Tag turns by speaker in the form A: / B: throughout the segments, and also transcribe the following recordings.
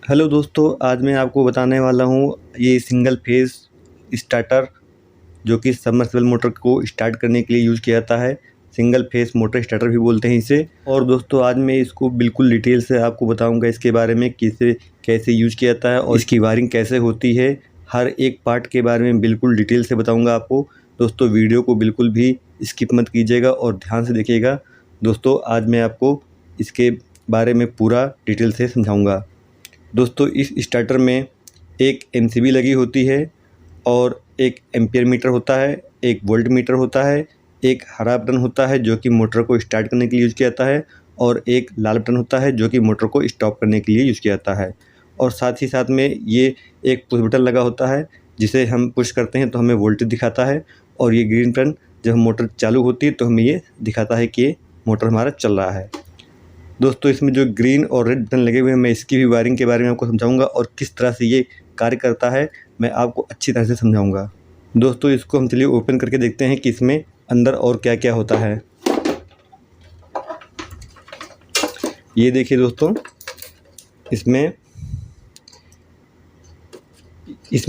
A: Hello दोस्तों, आज मैं आपको बताने वाला हूँ ये सिंगल फेज़ स्टार्टर जो कि सबमर्सिबल मोटर को स्टार्ट करने के लिए यूज़ किया जाता है। सिंगल फेज़ मोटर स्टार्टर भी बोलते हैं इसे। और दोस्तों आज मैं इसको बिल्कुल डिटेल से आपको बताऊंगा इसके बारे में कि इसे कैसे यूज़ किया जाता है और इसकी वायरिंग कैसे होती है। हर एक पार्ट के बारे में बिल्कुल डिटेल से बताऊँगा आपको। दोस्तों वीडियो को बिल्कुल भी स्किप मत कीजिएगा और ध्यान से देखिएगा। दोस्तों आज मैं आपको इसके बारे में पूरा डिटेल से समझाऊँगा। दोस्तों इस स्टार्टर में एक एमसीबी लगी होती है और एक एम्पियर मीटर होता है, एक वोल्ट मीटर होता है, एक हरा बटन होता है जो कि मोटर को स्टार्ट करने के लिए यूज़ किया जाता है और एक लाल बटन होता है जो कि मोटर को स्टॉप करने के लिए यूज़ किया जाता है। और साथ ही साथ में ये एक पुश बटन लगा होता है जिसे हम पुश करते हैं तो हमें वोल्टेज दिखाता है और ये ग्रीन बटन जब मोटर चालू होती है तो हमें ये दिखाता है कि ये मोटर हमारा चल रहा है। दोस्तों इसमें जो ग्रीन और रेड बटन लगे हुए हैं मैं इसकी भी वायरिंग के बारे में आपको समझाऊंगा और किस तरह से ये कार्य करता है मैं आपको अच्छी तरह से समझाऊंगा। दोस्तों इसको हम चलिए ओपन करके देखते हैं कि इसमें अंदर और क्या क्या होता है। ये देखिए दोस्तों, इसमें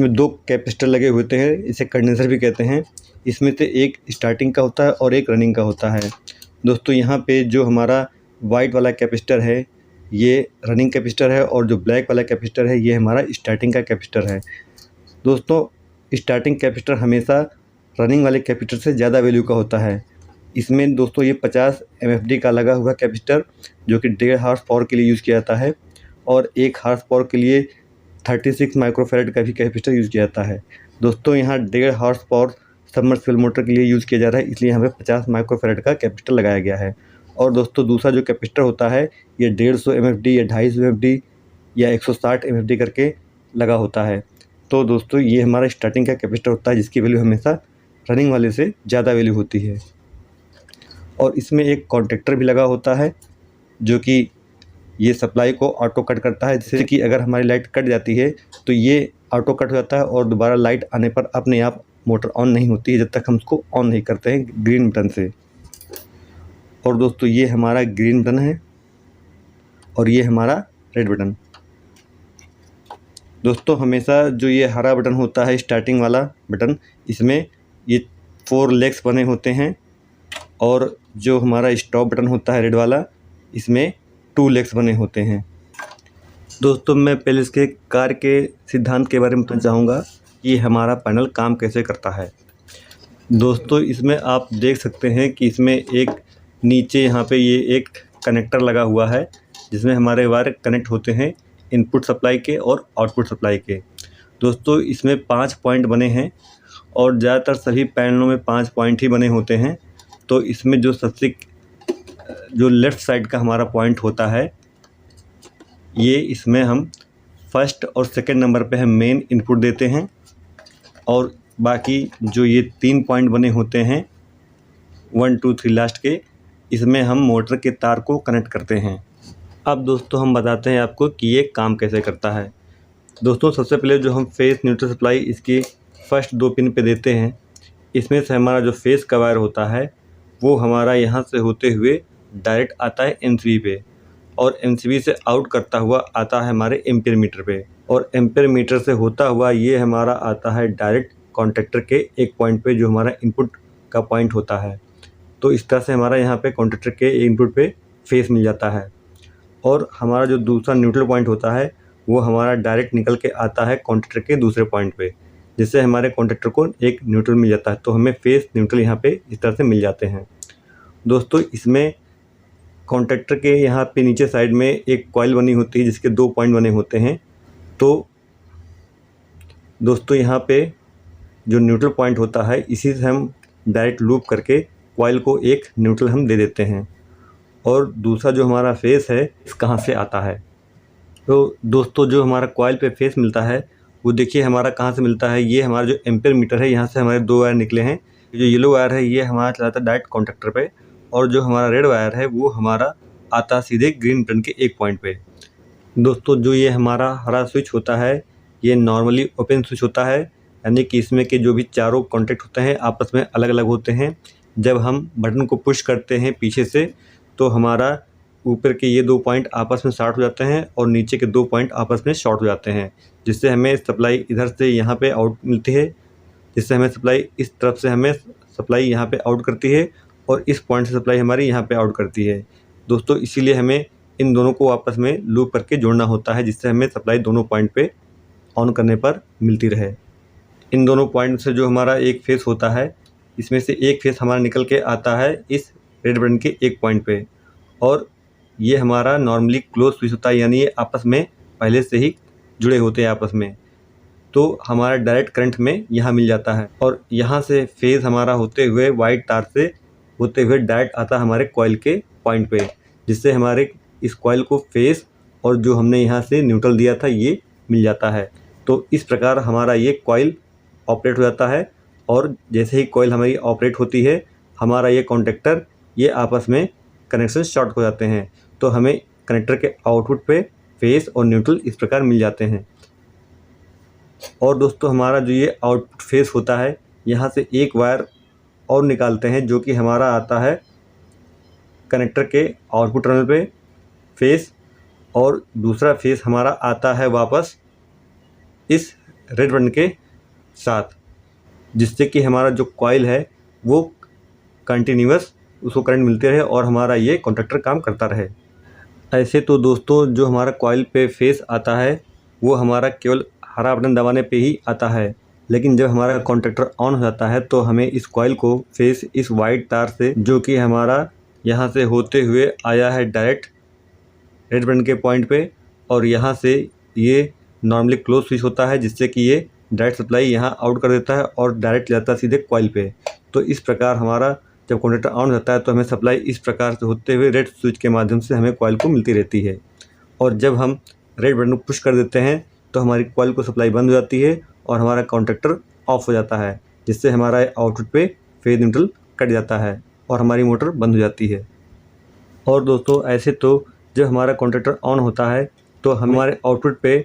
A: दो कैपेसिटर लगे होते हैं, इसे कंडेंसर भी कहते हैं। इसमें से एक स्टार्टिंग का होता है और एक रनिंग का होता है। दोस्तों यहाँ पे जो हमारा वाइट वाला कैपेसिटर है ये रनिंग कैपेसिटर है और जो ब्लैक वाला कैपेसिटर है ये हमारा स्टार्टिंग का कैपेसिटर है। दोस्तों स्टार्टिंग कैपेसिटर हमेशा रनिंग वाले कैपेसिटर से ज़्यादा वैल्यू का होता है। इसमें दोस्तों ये 50 MFD का लगा हुआ कैपेसिटर जो कि 1.5 हॉर्स पावर के लिए यूज़ किया जाता है और 1 हॉर्स पावर के लिए 36 माइक्रोफैराड का भी कैपेसिटर यूज़ किया जाता है। दोस्तों यहाँ 1.5 हॉर्स पावर सबमर्सिबल मोटर के लिए यूज़ किया जा रहा है, इसलिए यहाँ पे 50 माइक्रोफैराड का कैपेसिटर लगाया गया है। और दोस्तों दूसरा जो कैपेसिटर होता है ये 150 MFD या 250 MFD या 160 MFD करके लगा होता है। तो दोस्तों ये हमारा स्टार्टिंग का कैपेसिटर होता है जिसकी वैल्यू हमेशा रनिंग वाले से ज़्यादा वैल्यू होती है। और इसमें एक कॉन्टैक्टर भी लगा होता है जो कि ये सप्लाई को ऑटो कट करता है, जिससे कि अगर हमारी लाइट कट जाती है तो ये ऑटो कट हो जाता है और दोबारा लाइट आने पर अपने आप मोटर ऑन नहीं होती है जब तक हम उसको ऑन नहीं करते हैं ग्रीन बटन से। और दोस्तों ये हमारा ग्रीन बटन है और ये हमारा रेड बटन। दोस्तों हमेशा जो ये हरा बटन होता है स्टार्टिंग वाला बटन, इसमें ये 4 लेग्स बने होते हैं और जो हमारा स्टॉप बटन होता है रेड वाला इसमें 2 लेग्स बने होते हैं। दोस्तों मैं पहले इसके कार्य के सिद्धांत के बारे में बताना चाहूँगा कि हमारा पैनल काम कैसे करता है। दोस्तों इसमें आप देख सकते हैं कि इसमें एक नीचे यहाँ पे ये एक कनेक्टर लगा हुआ है जिसमें हमारे वायर कनेक्ट होते हैं इनपुट सप्लाई के और आउटपुट सप्लाई के। दोस्तों इसमें 5 पॉइंट बने हैं और ज़्यादातर सभी पैनलों में 5 पॉइंट ही बने होते हैं। तो इसमें जो लेफ़्ट साइड का हमारा पॉइंट होता है ये इसमें हम फर्स्ट और सेकंड नंबर पे हम मेन इनपुट देते हैं और बाकी जो ये 3 पॉइंट बने होते हैं 1 2 3 लास्ट के, इसमें हम मोटर के तार को कनेक्ट करते हैं। अब दोस्तों हम बताते हैं आपको कि ये काम कैसे करता है। दोस्तों सबसे पहले जो हम फेस न्यूट्रल सप्लाई इसकी फर्स्ट 2 पिन पे देते हैं, इसमें से हमारा जो फेस का वायर होता है वो हमारा यहाँ से होते हुए डायरेक्ट आता है MCB पे और MCB से आउट करता हुआ आता है हमारे एम्पियर मीटर पे और एम्पियर मीटर से होता हुआ ये हमारा आता है डायरेक्ट कॉन्टैक्टर के एक पॉइंट पे जो हमारा इनपुट का पॉइंट होता है। तो इस तरह से हमारा यहाँ पे कॉन्टैक्टर के इनपुट पे फेस मिल जाता है और हमारा जो दूसरा न्यूट्रल पॉइंट होता है वो हमारा डायरेक्ट निकल के आता है कॉन्टैक्टर के दूसरे पॉइंट पे, जिससे हमारे कॉन्टैक्टर को एक न्यूट्रल मिल जाता है। तो हमें फेस न्यूट्रल यहाँ पे इस तरह से मिल जाते हैं। दोस्तों इसमें कॉन्टैक्टर के यहाँ पे नीचे साइड में एक कॉइल बनी होती है जिसके 2 पॉइंट बने होते हैं। तो दोस्तों यहाँ पे जो न्यूट्रल पॉइंट होता है इसी से हम डायरेक्ट लूप करके कॉइल को एक न्यूट्रल हम दे देते हैं। और दूसरा जो हमारा फेस है इस कहाँ से आता है, तो दोस्तों जो हमारा कॉइल पे फेस मिलता है वो देखिए हमारा कहाँ से मिलता है। ये हमारा जो एम्पियर मीटर है यहाँ से हमारे 2 वायर निकले हैं। जो येलो वायर है ये हमारा चलाता है डायरेक्ट कॉन्टैक्टर पे और जो हमारा रेड वायर है वो हमारा आता है सीधे ग्रीन बटन के एक पॉइंट पे। दोस्तों जो ये हमारा हरा स्विच होता है ये नॉर्मली ओपन स्विच होता है, यानी कि इसमें के जो भी चारों कॉन्टैक्ट होते हैं आपस में अलग अलग होते हैं। जब हम बटन को पुश करते हैं पीछे से तो हमारा ऊपर के ये 2 पॉइंट आपस में शॉर्ट हो जाते हैं और नीचे के 2 पॉइंट आपस में शॉर्ट हो जाते हैं, जिससे हमें सप्लाई इधर से यहाँ पे आउट मिलती है, जिससे हमें सप्लाई इस तरफ से हमें सप्लाई यहाँ पे आउट करती है और इस पॉइंट से सप्लाई हमारी यहाँ पे आउट करती है। दोस्तों इसीलिए हमें इन दोनों को आपस में लूप करके जोड़ना होता है, जिससे हमें सप्लाई दोनों पॉइंट पे ऑन करने पर मिलती रहे। इन दोनों पॉइंट से जो हमारा एक फेस होता है, इसमें से एक फेस हमारा निकल के आता है इस रेड बटन के एक पॉइंट पे, और ये हमारा नॉर्मली क्लोज स्विच होता है, यानी ये आपस में पहले से ही जुड़े होते हैं आपस में, तो हमारा डायरेक्ट करंट में यहाँ मिल जाता है। और यहाँ से फेज़ हमारा होते हुए वाइट तार से होते हुए डायरेक्ट आता है हमारे कॉइल के पॉइंट पे, जिससे हमारे इस कॉइल को फेस और जो हमने यहाँ से न्यूट्रल दिया था ये मिल जाता है। तो इस प्रकार हमारा ये कॉइल ऑपरेट हो जाता है, और जैसे ही कॉइल हमारी ऑपरेट होती है, हमारा ये कॉन्टेक्टर ये आपस में कनेक्शन शॉर्ट हो जाते हैं, तो हमें कनेक्टर के आउटपुट पे फेस और न्यूट्रल इस प्रकार मिल जाते हैं। और दोस्तों हमारा जो ये आउटपुट फेस होता है, यहाँ से एक वायर और निकालते हैं जो कि हमारा आता है कनेक्टर के आउटपुट टर्मिनल पे फेस, और दूसरा फेस हमारा आता है वापस इस रेड बटन के साथ, जिससे कि हमारा जो कॉइल है वो कंटिन्यूअस उसको करंट मिलते रहे और हमारा ये कॉन्टेक्टर काम करता रहे। ऐसे तो दोस्तों जो हमारा कॉइल पे फेस आता है वो हमारा केवल हरा बटन दबाने पे ही आता है, लेकिन जब हमारा कॉन्टेक्टर ऑन हो जाता है तो हमें इस कॉइल को फेस इस वाइट तार से जो कि हमारा यहाँ से होते हुए आया है डायरेक्ट रेड बटन के पॉइंट पे, और यहाँ से ये नॉर्मली क्लोज स्विच होता है, जिससे कि ये डायरेक्ट सप्लाई यहाँ आउट कर देता है और डायरेक्ट जाता है सीधे कॉइल पे। तो इस प्रकार हमारा जब कॉन्टेक्टर ऑन होता है तो हमें सप्लाई इस प्रकार से होते हुए रेड स्विच के माध्यम से हमें कॉइल को मिलती रहती है, और जब हम रेड बटन को पुश कर देते हैं तो हमारी कॉइल को सप्लाई बंद हो जाती है और हमारा कॉन्टेक्टर ऑफ हो जाता है, जिससे हमारा आउटपुट पे फेज न्यूट्रल कट जाता है और हमारी मोटर बंद हो जाती है। और दोस्तों ऐसे तो जब हमारा कॉन्टेक्टर ऑन होता है तो हमारे आउटपुट पे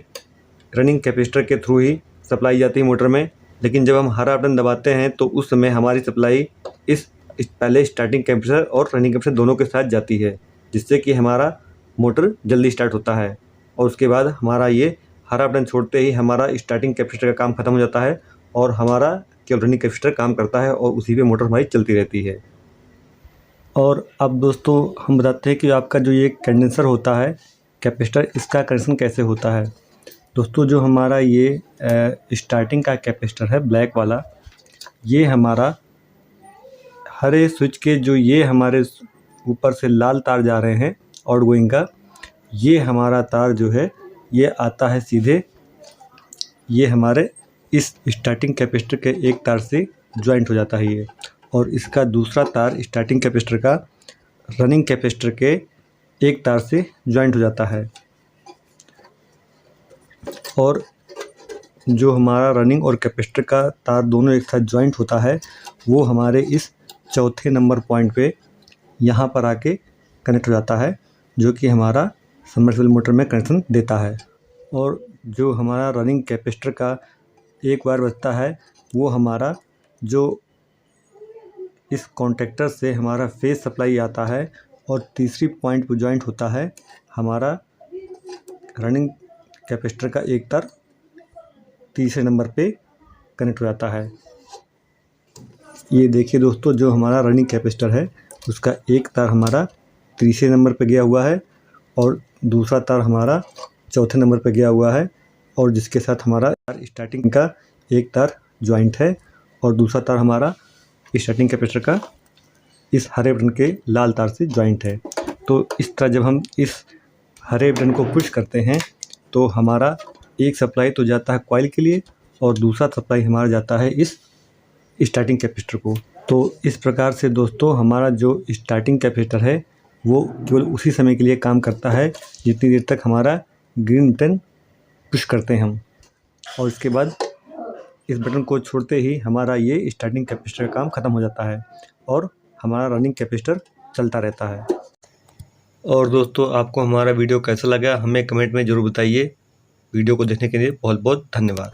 A: रनिंग कैपेसिटर के थ्रू ही सप्लाई जाती है मोटर में, लेकिन जब हम हरा बटन दबाते हैं तो उस समय हमारी सप्लाई इस पहले स्टार्टिंग कैपेसिटर और रनिंग कैपेसिटर दोनों के साथ जाती है, जिससे कि हमारा मोटर जल्दी स्टार्ट होता है, और उसके बाद हमारा ये हरा बटन छोड़ते ही हमारा स्टार्टिंग कैपेसिटर का काम ख़त्म हो जाता है और हमारा केवल रनिंग कैपेसिटर काम करता है और उसी पे मोटर हमारी चलती रहती है। और अब दोस्तों हम बताते हैं कि आपका जो ये कंडेंसर होता है कैपेसिटर, इसका कनेक्शन कैसे होता है। दोस्तों जो हमारा ये स्टार्टिंग का कैपेसिटर है ब्लैक वाला, ये हमारा हरे स्विच के जो ये हमारे ऊपर से लाल तार जा रहे हैं आउटगोइंग का, ये हमारा तार जो है ये आता है सीधे ये हमारे इस स्टार्टिंग कैपेसिटर के एक तार से ज्वाइंट हो जाता है ये, और इसका दूसरा तार स्टार्टिंग कैपेसिटर का रनिंग कैपेसिटर के एक तार से ज्वाइंट हो जाता है। और जो हमारा रनिंग और कैपेसिटर का तार दोनों एक साथ ज्वाइंट होता है वो हमारे इस चौथे नंबर पॉइंट पे यहाँ पर आके कनेक्ट हो जाता है, जो कि हमारा सबमर्सिबल मोटर में कनेक्शन देता है। और जो हमारा रनिंग कैपेसिटर का एक वायर बचता है वो हमारा जो इस कॉन्टेक्टर से हमारा फेज सप्लाई आता है और तीसरी पॉइंट पर ज्वाइंट होता है हमारा रनिंग कैपेसिटर का एक तार तीसरे नंबर पे कनेक्ट हो जाता है। ये देखिए दोस्तों जो हमारा रनिंग कैपेसिटर है उसका एक तार हमारा तीसरे नंबर पे गया हुआ है और दूसरा तार हमारा चौथे नंबर पे गया हुआ है, और जिसके साथ हमारा स्टार्टिंग का एक तार ज्वाइंट है और दूसरा तार हमारा स्टार्टिंग कैपेसिटर का इस हरे बटन के लाल तार से ज्वाइंट है। तो इस तरह जब हम इस हरे बटन को पुश करते हैं तो हमारा एक सप्लाई तो जाता है कॉइल के लिए और दूसरा सप्लाई हमारा जाता है इस स्टार्टिंग कैपेसिटर को। तो इस प्रकार से दोस्तों हमारा जो स्टार्टिंग कैपेसिटर है वो केवल उसी समय के लिए काम करता है जितनी देर तक हमारा ग्रीन बटन पुश करते हैं हम, और इसके बाद इस बटन को छोड़ते ही हमारा ये स्टार्टिंग कैपेसिटर का काम ख़त्म हो जाता है और हमारा रनिंग कैपेसिटर चलता रहता है। और दोस्तों आपको हमारा वीडियो कैसा लगा हमें कमेंट में ज़रूर बताइए। वीडियो को देखने के लिए बहुत बहुत धन्यवाद।